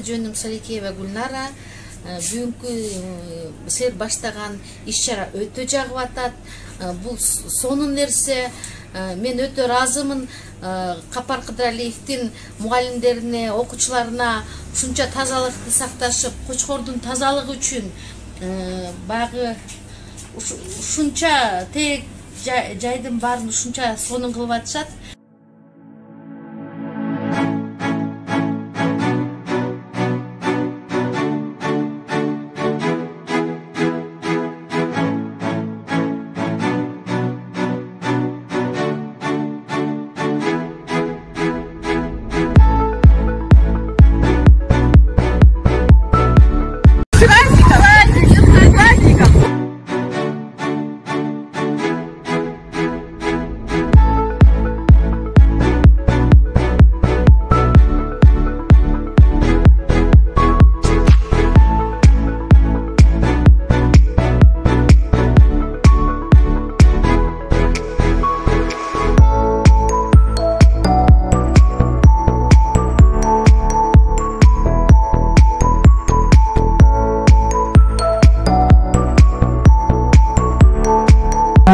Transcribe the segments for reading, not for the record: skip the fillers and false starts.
жөнүм Саликеева Гүлнара. Бүгүнкү силер баштаган иш-чара өтө жагып атат. Бул сонун нерсе. Мен өтө ыраазымын. Капар Кыдыралиевдин мугалимдерине, окуучуларына ушунча тазалыкты сакташып, Кочкордун тазалыгы үчүн багы ушунча тег жайдын баарын ушунча сонун кылып атышат.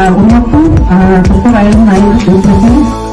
Untuk Kepala Air Naik